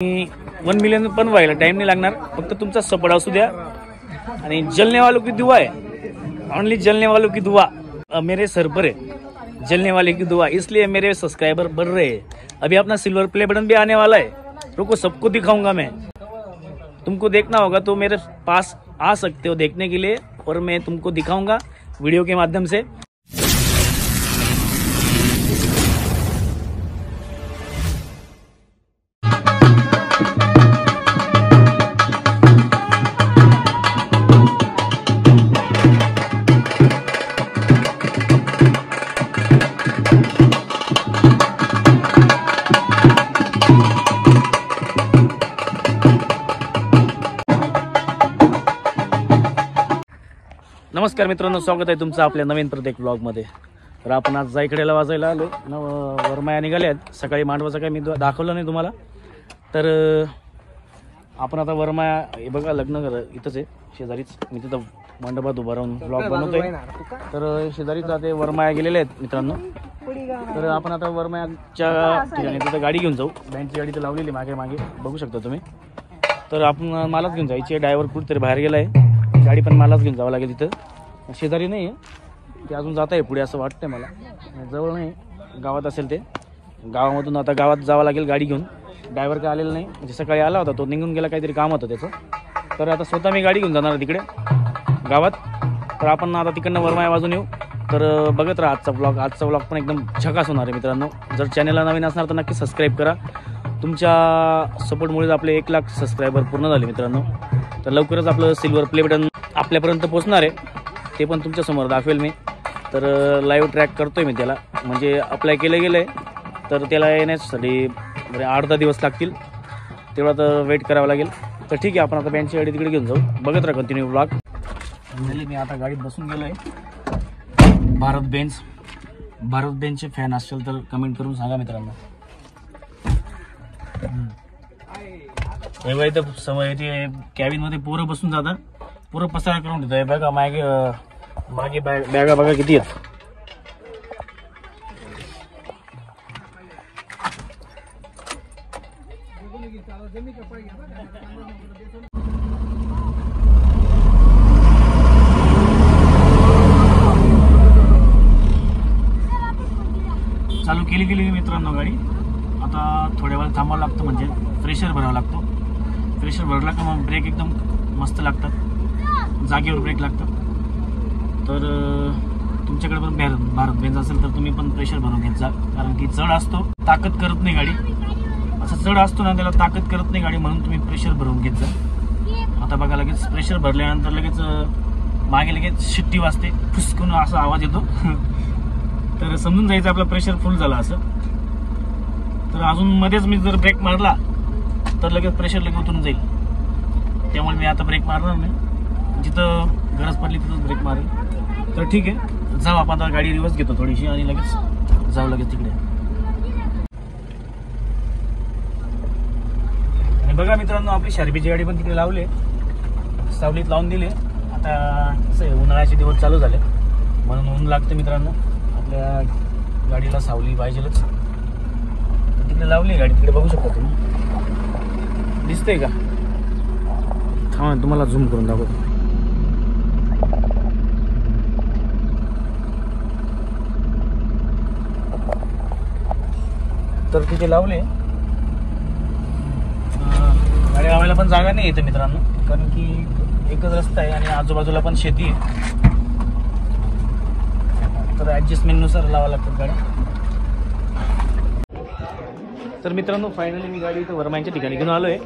1 million पण व्हायला time नहीं लगना, फक्त तुमचा सपोर्ट असू द्या आणि जलने वालों की दुआ है, ओनली जलने वालों की दुआ मेरे सर पर है, जलने वाले की दुआ, इसलिए मेरे सब्सक्राइबर बढ़ रहे हैं। अभी अपना सिल्वर प्ले बटन भी आने वाला है, रुको सबको दिखाऊंगा मैं। तुमको देखना होगा तो मेरे पास आ सकते हो देखने के लिए, और मैं तुमको दिखाऊंगा वीडियो के माध्यम से। नमस्कार मित्रांनो, स्वागत आहे तुमचं आपल्या नवीन प्रत्येक ब्लॉगमध्ये। तर आपण आज जायकडेला वाजायला आलो, वरमाया निघाले आहेत। सकाळी मांडवाचं काही मी दाखवलं नाही तुम्हाला, तर आपण आता वरमाया हे बघा लग्न घर इथंच आहे शेजारीच, मी तिथं मंडपात उभा राहून ब्लॉग बनवतोय। तर शेजारीच आता वरमाया गेलेले आहेत मित्रांनो। तर आपण आता वरमायाच्या ठिकाणी तिथं गाडी घेऊन जाऊ, बँडची गाडी तर लावलेली मागे मागे बघू शकता तुम्ही। तर आपण मलाच घेऊन जायची आहे, ड्रायव्हर कुठेतरी बाहेर गेला आहे, गाडी पण मलाच घेऊन जावं लागेल। तिथं शेजारी नाही आहे, ते अजून जात आहे पुढे असं वाटतंय मला, जवळ नाही, गावात असेल ते, गावामधून आता गावात जावं लागेल गाडी घेऊन। ड्रायव्हर काय आलेला नाही, म्हणजे सकाळी आला होता तो, निघून गेला, काहीतरी काम होतं त्याचं। तर आता स्वतः मी गाडी घेऊन जाणार तिकडे गावात। तर आपण आता तिकडनं वरमाया वाजून येऊ। तर बघत राहा आजचा ब्लॉग पण एकदम झकास होणार आहे मित्रांनो। जर चॅनलला नवीन असणार तर नक्की सबस्क्राईब करा, तुमच्या सपोर्टमुळे आपले 1 लाख सबस्क्रायबर पूर्ण झाले मित्रांनो। तर लवकरच आपलं सिल्वर प्ले बटन आपल्यापर्यंत पोहोचणार आहे, ते पण तुमच्या समोर दाखवेल मी। तर लाईव्ह ट्रॅक करतोय मी त्याला, म्हणजे अप्लाय केलं गेलं आहे, तर त्याला येण्यासाठी 8-10 दिवस लागतील, तेवढा तर वेट करावं लागेल। तर ठीक आहे, आपण आता बँडची गाडी तिकडे घेऊन जाऊ, बघत राहा कंटिन्यू ब्लॉग। मी आता गाडीत बसून गेलो आहे। भारत बेंचचे फॅन असेल तर कमेंट करून सांगा मित्रांनो। तेव्हा इथं समय ते कॅबिनमध्ये पोरं बसून जातात, पुरं पसारा करून देतोय बघा, मागे बॅगा बघा किती आहेत। चालू केली मित्रांनो गाडी। आता थोड्या वेळ थांबावं लागतं, म्हणजे प्रेशर भरावा लागतो। प्रेशर भरला का मग ब्रेक एकदम मस्त लागतात, जागेवर ब्रेक लागतात। तर तुमच्याकडे पण भारत बेंच असेल तर तुम्ही पण प्रेशर भरून घेत जा, कारण की चढ असतो, ताकद करत नाही गाडी, असं चढ असतो ना त्याला ताकद करत नाही गाडी, म्हणून तुम्ही प्रेशर भरून घेत जा। आता बघा लगेच प्रेशर भरल्यानंतर लगेच मागे लगेच शिट्टी वाजते, फुसकून असा आवाज येतो तर समजून जायचं आपला प्रेशर फुल झाला असं। तर अजून मध्येच मी जर ब्रेक मारला तर लगेच प्रेशर लगेच उतरून जाईल, त्यामुळे मी आता ब्रेक मारणार नाही, जिथं गरज पडली तिथंच ब्रेक मारेल। तर ठीक आहे, जाऊ आपण आता, गाडी रिवर्स घेतो थोडीशी आणि लगेच जाऊ लगेच तिकडे। आणि बघा मित्रांनो, आपली शार्पीची गाडी पण तिकडे लावली, सावलीत लावून दिली। आता कसं आहे, उन्हाळ्याचे दिवस चालू झाले म्हणून ऊन लागतं मित्रांनो, आपल्या गाडीला सावली पाहिजेलच। तिकडे लावली गाडी, तिकडे बघू शकता तुम्ही, दिसतंय का? थांबा तुम्हाला झूम करून दाखवतो। तर तिथे लावले, गाडी लावायला पण जागा नाही येते मित्रांनो, कारण की एकच रस्ता आहे आणि आजूबाजूला पण शेती आहे, तर ॲडजस्टमेंटनुसार लावावं लागतात गाडी। तर मित्रांनो फायनली मी गाडी इथं वरमायांच्या ठिकाणी घेऊन आलो आहे।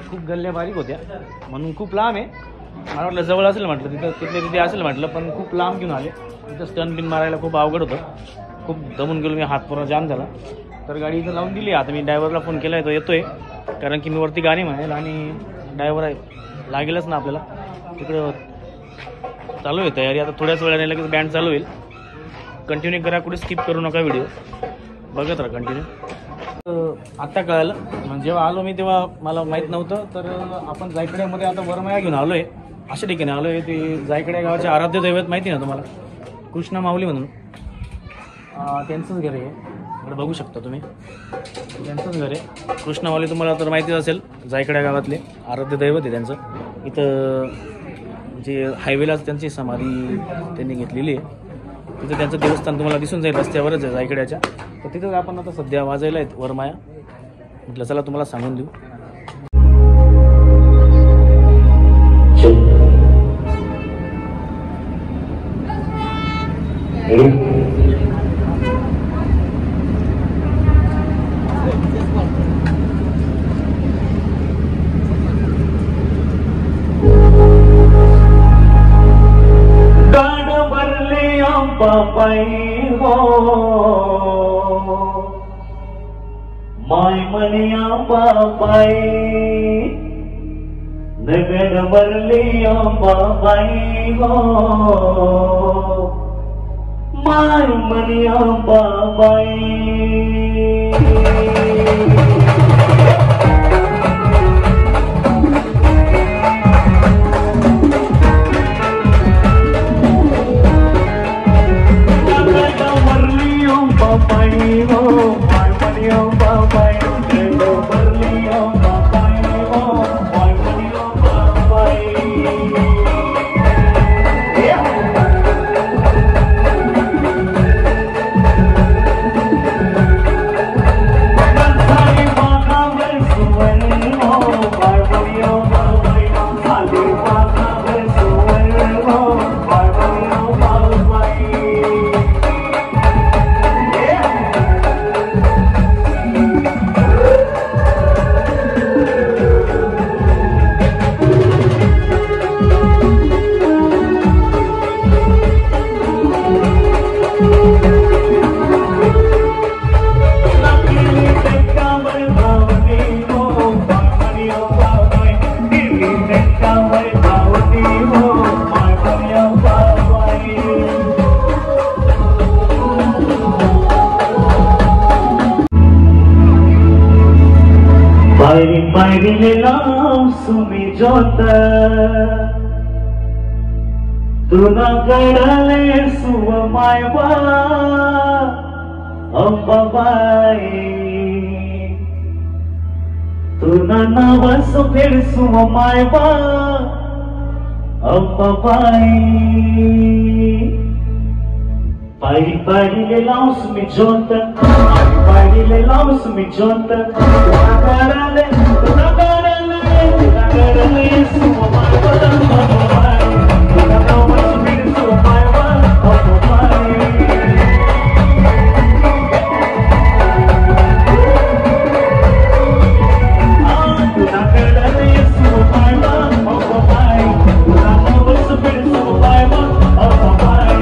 खूप गल्ल्या बारीक होत्या म्हणून खूप लांब आहे, मला वाटलं जवळ असेल म्हटलं, तिथे असेल म्हटलं, पण खूप लांब घेऊन आले। तिथं स्टन बिन मारायला खूप अवघड होतं, खूप दमून गेलो मी, हात पूर्ण जाम झाला। तर गाडी इथं लावून दिली। आता मी ड्रायव्हरला फोन केला आहे, तो येतोय, कारण की मी वरती गाणी म्हणेल आणि ड्रायव्हर आहे लागेलच ना आपल्याला, तिकडं चालू आहे तयारी। आता थोड्याच वेळाने लगेच बँड चालू होईल, कंटिन्यू करा, कुठे स्किप करू नका व्हिडिओ, बघत राहा कंटिन्यू। आत्ता कळालं, म्हणजे जेव्हा आलो मी तेव्हा मला माहीत नव्हतं। तर आपण जायकड्यामध्ये आता वरमाया घेऊन आलो आहे, अशा ठिकाणी आलो आहे, ते जायकड्या गावाचे आराध्य दैवत माहिती ना तुम्हाला, कृष्णा माऊली म्हणून, त्यांचंच घर आहे। इकडे बघू शकता तुम्ही, त्यांचंच घर आहे. कृष्णवाले तुम्हाला तर माहितीच असेल, जायकड्या गावातले आराध्य दैवत आहे त्यांचं. इथं जे हायवेलाच त्यांची समाधी त्यांनी घेतलेली आहे. तिथं त्यांचं देवस्थान तुम्हाला दिसून जाईल, रस्त्यावरच आहे जायकड्याच्या. तर तिथं आपण आता सध्या वाजायला आहेत वरमाया. म्हटलं चला तुम्हाला सांगून देऊ. बाबाई हो माय मनिया बाबाई नगन वरलिया बाबाई हो माय मनिया बाबाई. पायरीले लाव सुमी जोत तुना गडले सुव मायवा अंबाबाई तुना नाव सुफेर सुव मायवा अंबाबाई. पायरी पायरीले लाव सुमी जोत पायरीले लाव सुमी जोत तुना गडले सुव मायवा अंबाबाई तुना नाव सुफेर सुव मायवा अंबाबाई. तुना गडले सुव मायवा अंबाबाई तुना नाव सुफेर सुव मायवा अंबाबाई.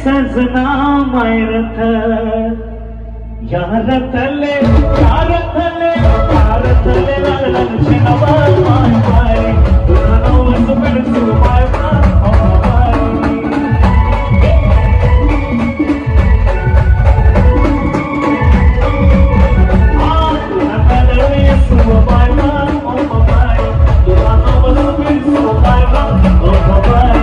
सजना मायरथ यार थले लाल चिनवा माय माय तुना नाव सुफेर सुव मायवा अंबाबाई. तुना गडले सुव मायवा अंबाबाई तुना नाव सुफेर सुव मायवा अंबाबाई.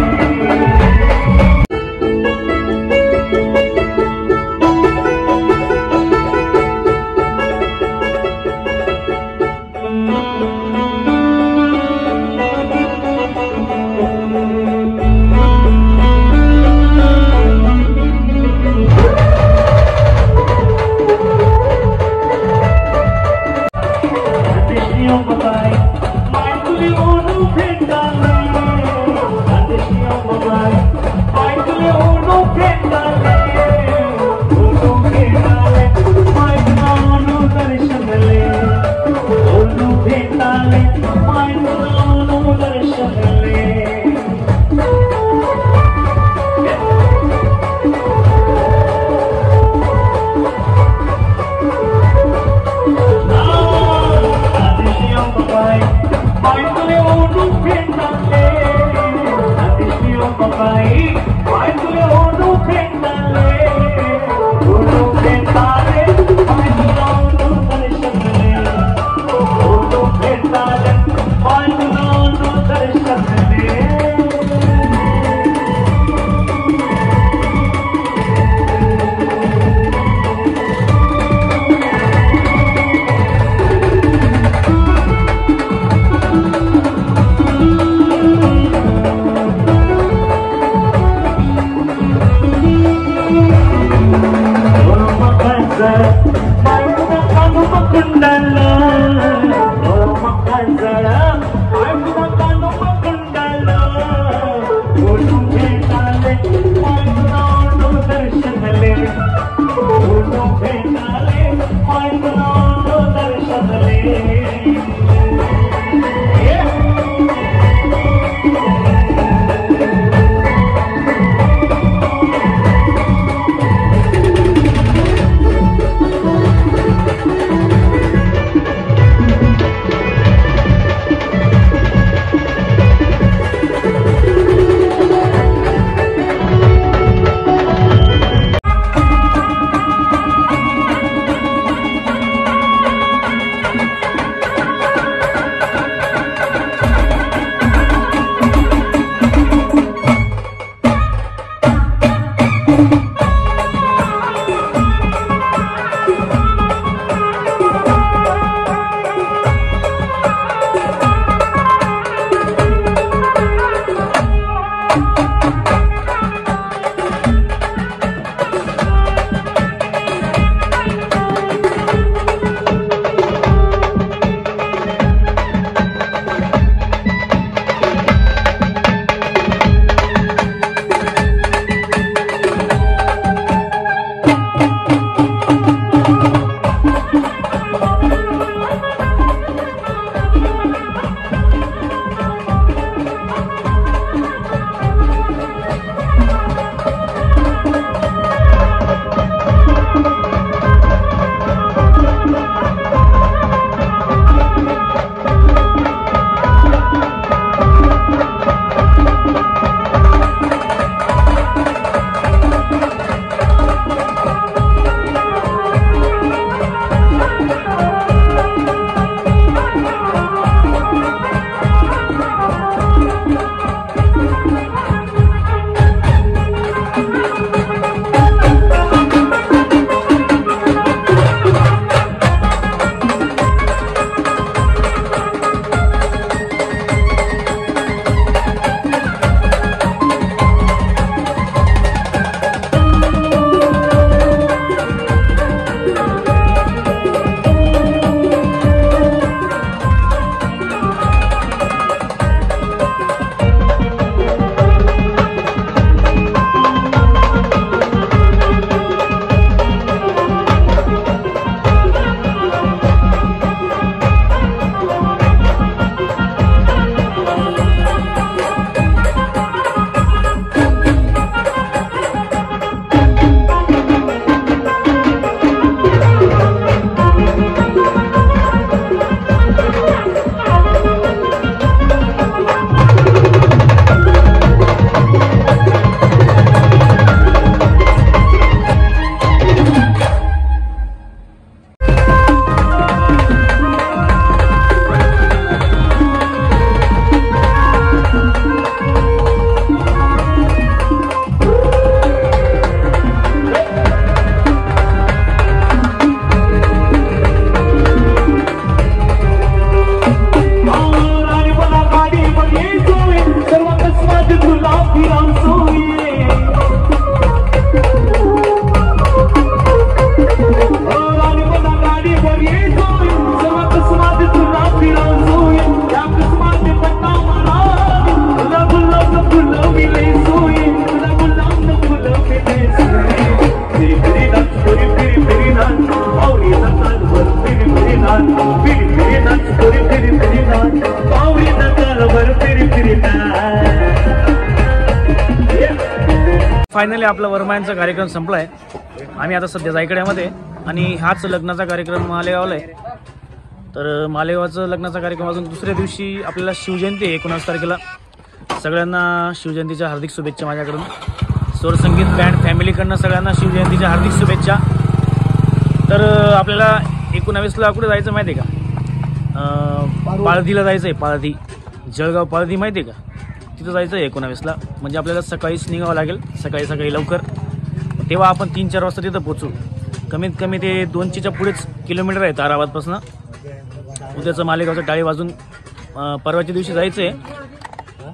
तुला फिरान सोये राणी मला गाडीवर येतोय जरा कसमात तुला फिरान सोये त्या कसमात पट्टा मला तुला गुलाब फुलं मिले सोये तुला गुलाब फुलं मिले सोये फिरी फिरी नाच फिरी फिरी फिरी नाच पावरी नकालवर फिरी फिरी नाच फिरी फिरी नाच फिरी फिरी फिरी नाच पावरी नकालवर फिरी फिरी नाच. फायनली आपला वरमायांचा कार्यक्रम संपलाय. आम्ही आता सध्या जायकड्यामध्ये आणि हाच लग्नाचा कार्यक्रम मालेगावला आहे. तर मालेगावचं लग्नाचा कार्यक्रम अजून दुसऱ्या दिवशी आपल्याला शिवजयंती आहे 19 तारखेला. सगळ्यांना शिवजयंतीच्या हार्दिक शुभेच्छा माझ्याकडून. स्वरसंगीत बँड फॅमिलीकडनं सगळ्यांना शिवजयंतीच्या हार्दिक शुभेच्छा. तर आपल्याला 19ला कुठे जायचं माहिती आहे का? पाळधीला जायचं आहे. पाळधी, जळगाव पाळधी माहिती आहे का? तिथं जायचं आहे 19ला. म्हणजे आपल्याला सकाळीच निघावं लागेल, सकाळी लवकर. तेव्हा आपण 3-4 वाजता तिथं पोचू. कमीत कमी ते 200च्या पुढेच किलोमीटर आहे ताराबादपासून. उद्याचं मालेगावचं टाळी वाजून परवाच्या दिवशी जायचं आहे.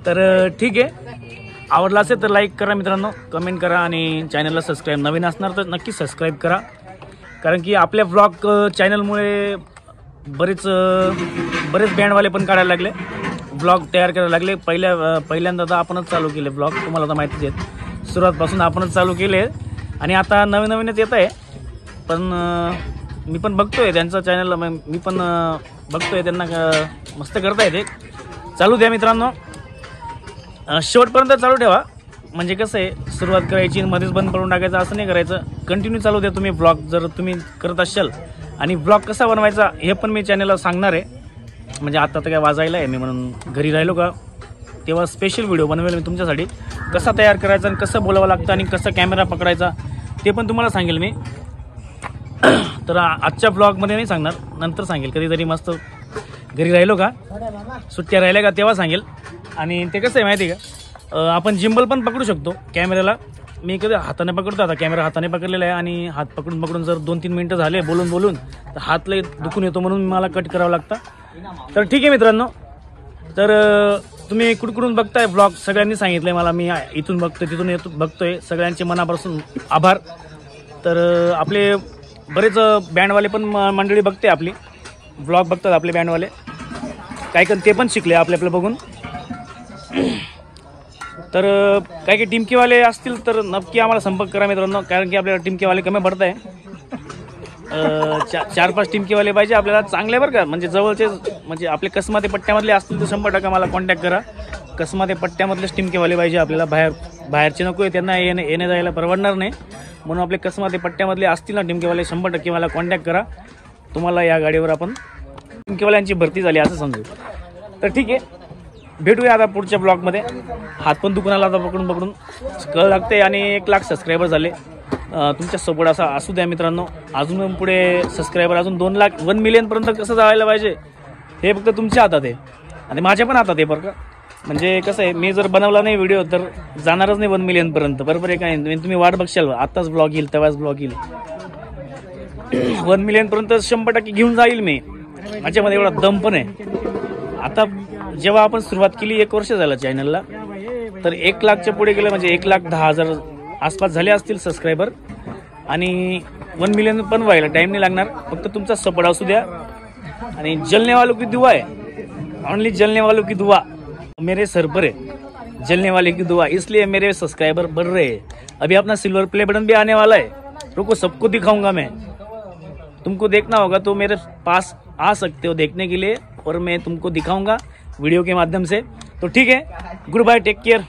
तर ठीक आहे, आवडला असेल तर लाईक करा मित्रांनो, कमेंट करा आणि चॅनलला सबस्क्राईब, नवीन असणार तर नक्की सबस्क्राईब करा. कारण की आपल्या व्लॉग चॅनलमुळे बरेच बँडवाले पण काढायला लागले, ब्लॉग तयार करायला लागले. पहिल्यांदा तर आपणच चालू केले ब्लॉग, तुम्हाला तर माहितीच आहेत. सुरुवातपासून आपणच चालू केले आणि आता नवीनच येत आहे. पण मी पण बघतोय त्यांचं चॅनल, मी पण बघतोय त्यांना मस्त करताय ते. चालू द्या मित्रांनो, शेवटपर्यंत चालू ठेवा. म्हणजे कसं आहे, सुरुवात करायची मध्येच बंद करून टाकायचं असं नाही करायचं. कंटिन्यू चालू द्या तुम्ही ब्लॉग जर तुम्ही करत असाल. आणि ब्लॉग कसा बनवायचा हे पण मी चॅनलला सांगणार आहे. म्हणजे आता तर काय वाजायला आहे मी, म्हणून घरी राहिलो का तेव्हा स्पेशल व्हिडिओ बनवेल मी तुमच्यासाठी. कसा तयार करायचा आणि कसं बोलावं लागतं आणि कसं कॅमेरा पकडायचा ते पण तुम्हाला सांगेल मी. तर आजच्या ब्लॉगमध्ये नाही सांगणार, नंतर सांगेल. कधीतरी मस्त घरी राहिलो का, सुट्ट्या राहिल्या का तेव्हा सांगेल. आणि ते कसं आहे माहिती आहे का, आपण जिम्बल पण पकडू शकतो कॅमेऱ्याला. मी कधी हाताने पकडतो, आता कॅमेरा हाताने पकडलेला आहे. आणि हात पकडून जर 2-3 मिनटं झाले बोलून तर हात लय दुखून येतो, म्हणून मला कट करावं लागतं. तर ठीक आहे मित्रांनो, तर तुम्ही कुठून बघताय ब्लॉग सगळ्यांनी सांगितलं आहे मला. मी इथून बघतोय, तिथून बघतोय. सगळ्यांचे मनापासून आभार. तर आपले बरेच बँडवाले पण मंडळी बघते, आपली ब्लॉग बघतात आपले बँडवाले. काही ते पण शिकले आपल्या बघून. तर काही टिमकीवाले असतील तर नक्की आम्हाला संपर्क करा मित्रांनो. कारण की आपल्याला टिमकीवाले कमी पडत आहे. 4-5 टिमकीवाले पाहिजे आपल्याला, चांगले बरं का. म्हणजे जवळचे, म्हणजे आपले कसमाते पट्ट्यामधले असतील तर 100% मला कॉन्टॅक्ट करा. कसमाते पट्ट्यामधलेच टिमकीवाले पाहिजे आपल्याला. बाहेरचे नको आहे, त्यांना येणे जायला परवडणार नाही. म्हणून आपले कसमाते पट्ट्यामधले असतील ना टिमकीवाले, 100% मला कॉन्टॅक्ट करा. तुम्हाला या गाडीवर आपण टिमकीवाल्यांची भरती झाली असं समजू. तर ठीक आहे, भेटूया आता पुढच्या ब्लॉगमध्ये. हात पण दुकानाला आता पकडून कळ लागते. आणि 1 लाख सबस्क्रायबर झाले. तुमच्या सपोर्ट असा असू द्या मित्रांनो. अजून पुढे सबस्क्रायबर अजून 2 लाख 1 मिलियनपर्यंत कसं जायला पाहिजे हे फक्त तुमच्या हातात आहे आणि माझ्या पण हातात आहे बरं का. म्हणजे कसं आहे, मी जर बनवला नाही व्हिडिओ तर जाणारच नाही 1 मिलियनपर्यंत. बरोबर आहे काय? तुम्ही वाट बघशाल, आत्ताच ब्लॉग येईल तेव्हाच ब्लॉग येईल. 1 मिलियनपर्यंत 100% घेऊन जाईल मी. माझ्यामध्ये एवढा दम पण आहे. आता जेव्हा आपण सुरुवात केली 1 वर्ष झालं चॅनलला, तर 1 लाखच्या पुढे गेलं म्हणजे 1,10,000 आसपास झाले असतील सबस्क्रायबर. आणि 1 मिलियन पण व्हायला टाइम नाही लागणार. फक्त तुमचा सपोर्ट असू द्या. आणि जलने वालों की दुआ है, ओनली जलने वालों की दुआ मेरे सर पर है. जलने वाले की दुआ, इसलिए मेरे सब्सक्राइबर बढ़ रहे हैं. अभी अपना सिल्वर प्ले बटन भी आने वाला है. रुको, सबको दिखाऊंगा मैं. तुमको देखना होगा तो मेरे पास आ सकते हो देखने के लिए, और मैं तुमको दिखाऊंगा वीडियो के माध्यम से. तो ठीक है, गुड बाय, टेक केयर.